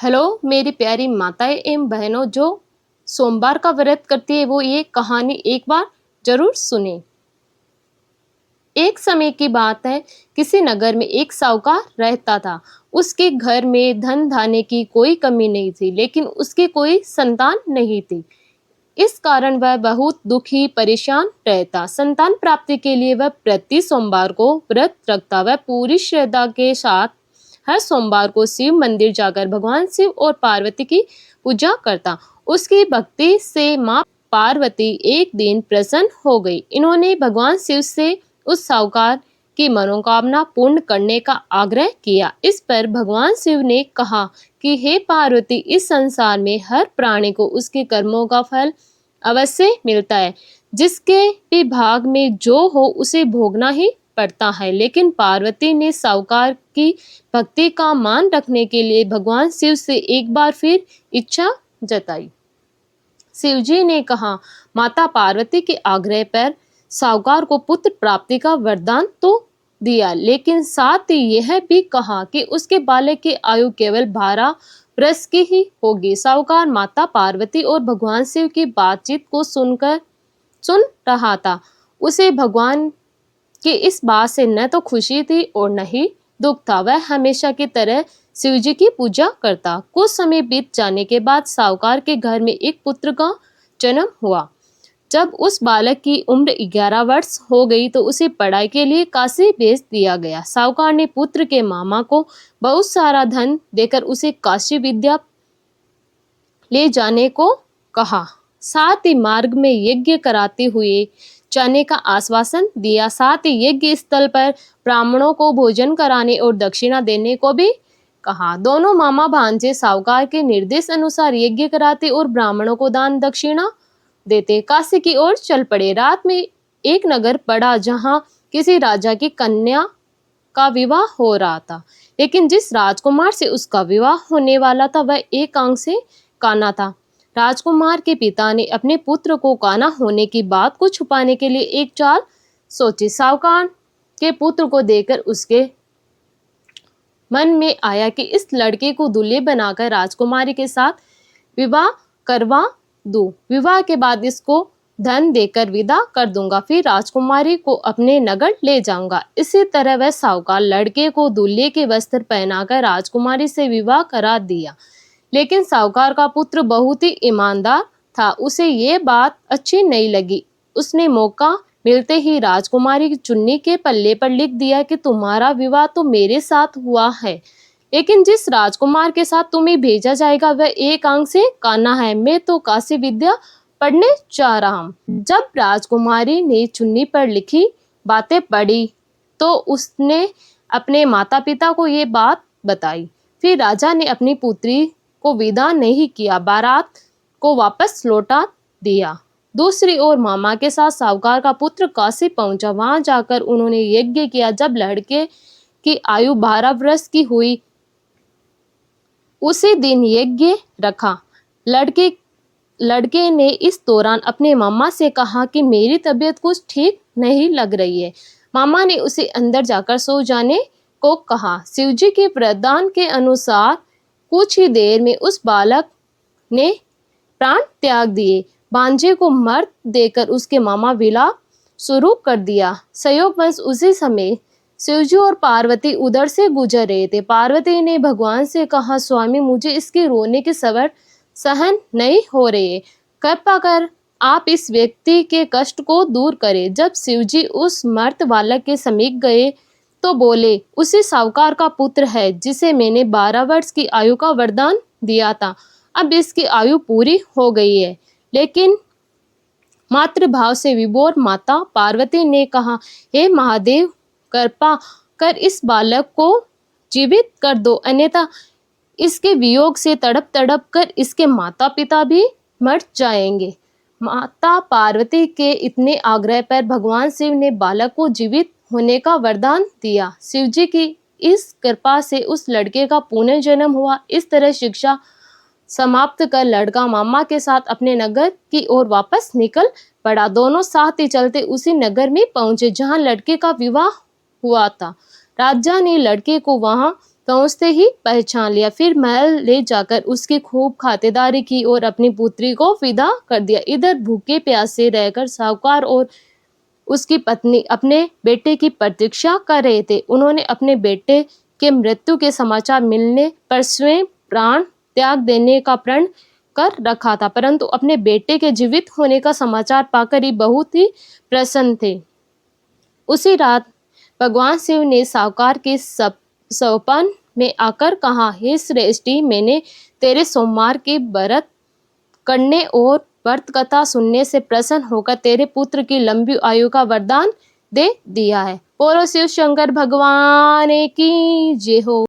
Hello मेरी प्यारी माताएं एवं बहनों जो सोमवार का व्रत करती है वो ये कहानी एक बार जरूर सुने। एक समय की बात है, किसी नगर में एक साहूकार रहता था। उसके घर में धन धान्य की कोई कमी नहीं थी, लेकिन उसकी कोई संतान नहीं थी। इस कारण वह बहुत दुखी परेशान रहता। संतान प्राप्ति के लिए वह प्रति सोमवार को व्रत रखता। वह पूरी श्रद्धा के साथ हर सोमवार को शिव मंदिर जाकर भगवान शिव और पार्वती की पूजा करता। उसकी भक्ति से माँ पार्वती एक दिन प्रसन्न हो गई। इन्होंने भगवान शिव से उस साहूकार की मनोकामना पूर्ण करने का आग्रह किया। इस पर भगवान शिव ने कहा कि हे पार्वती, इस संसार में हर प्राणी को उसके कर्मों का फल अवश्य मिलता है। जिसके भी भाग में जो हो उसे भोगना ही पड़ता है। लेकिन पार्वती ने साहूकार की भक्ति का मान रखने के लिए भगवान शिव से एक बार फिर इच्छा जताई। शिवजी ने कहा, माता पार्वती के आग्रह पर साहूकार को पुत्र प्राप्ति का वरदान तो दिया, लेकिन साथ ही यह भी कहा कि उसके बालक की आयु केवल 12 वर्ष की ही होगी। साहूकार माता पार्वती और भगवान शिव की बातचीत को सुन रहा था। उसे भगवान कि इस बात से न तो खुशी थी और न ही दुख था। वह हमेशा की तरह शिवजी की पूजा करता। कुछ समय बीत जाने के बाद साहूकार के घर में एक पुत्र का जन्म हुआ। जब उस बालक की उम्र 11 वर्ष हो गई तो उसे पढ़ाई के लिए काशी भेज दिया गया। साहूकार ने पुत्र के मामा को बहुत सारा धन देकर उसे काशी विद्या ले जाने को कहा। साथ ही मार्ग में यज्ञ कराते हुए जाने का आश्वासन दिया। साथ ही यज्ञ स्थल पर ब्राह्मणों को भोजन कराने और दक्षिणा देने को भी कहा। दोनों मामा भांजे साहूकार के निर्देश अनुसार यज्ञ कराते और ब्राह्मणों को दान दक्षिणा देते काशी की ओर चल पड़े। रात में एक नगर पड़ा जहां किसी राजा की कन्या का विवाह हो रहा था, लेकिन जिस राजकुमार से उसका विवाह होने वाला था वह एक आंख से काना था। राजकुमार के पिता ने अपने पुत्र को काना होने की बात को छुपाने के लिए एक चाल सोची। साहूकार के पुत्र को देखकर उसके मन में आया कि इस लड़के को दूल्हे बनाकर राजकुमारी के साथ विवाह करवा दूं। विवाह के बाद इसको धन देकर विदा कर दूंगा, फिर राजकुमारी को अपने नगर ले जाऊंगा। इसी तरह वह साहूकार लड़के को दूल्हे के वस्त्र पहनाकर राजकुमारी से विवाह करा दिया। लेकिन साहूकार का पुत्र बहुत ही ईमानदार था। उसे ये बात अच्छी नहीं लगी। उसने मौका मिलते ही राजकुमारी की चुन्नी के पल्ले पर लिख दिया कि तुम्हारा विवाह तो मेरे साथ हुआ है, लेकिन जिस राजकुमार के साथ तुम्हें भेजा जाएगा वह एक आंख से काना है। मैं तो काशी विद्या पढ़ने जा रहा हूँ। जब राजकुमारी ने चुन्नी पर लिखी बातें पढ़ी तो उसने अपने माता पिता को ये बात बताई। फिर राजा ने अपनी पुत्री को विदा नहीं किया, बारात को वापस लौटा दिया। दूसरी ओर मामा के साथ साहूकार का पुत्र काशी पहुंचा। वहां जाकर उन्होंने यज्ञ किया। जब लड़के की आयु 12 वर्ष की हुई उसी दिन यज्ञ रखा। लड़के ने इस दौरान अपने मामा से कहा कि मेरी तबीयत कुछ ठीक नहीं लग रही है। मामा ने उसे अंदर जाकर सो जाने को कहा। शिवजी के वरदान के अनुसार कुछ ही देर में उस बालक ने प्राण त्याग दिए। भांजे को मर्द देकर उसके मामा विलाप शुरू कर दिया। संयोगवश उसी समय शिवजी और पार्वती उधर से गुजर रहे थे। पार्वती ने भगवान से कहा, स्वामी मुझे इसके रोने के स्वर सहन नहीं हो रहे, कृपा कर आप इस व्यक्ति के कष्ट को दूर करें। जब शिवजी उस मर्द बालक के समीप गए तो बोले, उसी साहूकार का पुत्र है जिसे मैंने 12 वर्ष की आयु का वरदान दिया था। अब इसकी आयु पूरी हो गई है। लेकिन मातृभाव से विभोर माता पार्वती ने कहा, हे महादेव, कृपा कर इस बालक को जीवित कर दो, अन्यथा इसके वियोग से तड़प तड़प कर इसके माता पिता भी मर जाएंगे। माता पार्वती के इतने आग्रह पर भगवान शिव ने बालक को जीवित होने का वरदान दिया। शिवजी की इस कृपा से उस लड़के का पुनर्जन्म हुआ। इस तरह शिक्षा समाप्त कर लड़का मामा के साथ अपने नगर की ओर वापस निकल पड़ा। दोनों साथ ही चलते उसी नगर में पहुंचे जहां लड़के का विवाह हुआ था। राजा ने लड़के को वहां पहुँचते ही पहचान लिया। फिर महल ले जाकर उसकी खूब खातिरदारी की और अपनी पुत्री को विदा कर दिया। इधर भूखे प्यासे रहकर साहूकार और उसकी पत्नी अपने बेटे की प्रतीक्षा कर रहे थे। उन्होंने अपने बेटे के मृत्यु के समाचार मिलने पर स्वयं प्राण त्याग देने का प्रण कर रखा था, परंतु अपने बेटे के जीवित होने का समाचार पाकर ही बहुत ही प्रसन्न थे। उसी रात भगवान शिव ने साहूकार के सपन में आकर कहा, हे श्रेष्ठी, मैंने तेरे सोमवार के व्रत करने और व्रत कथा सुनने से प्रसन्न होकर तेरे पुत्र की लंबी आयु का वरदान दे दिया है। बोलो शिव शंकर भगवान की जय हो।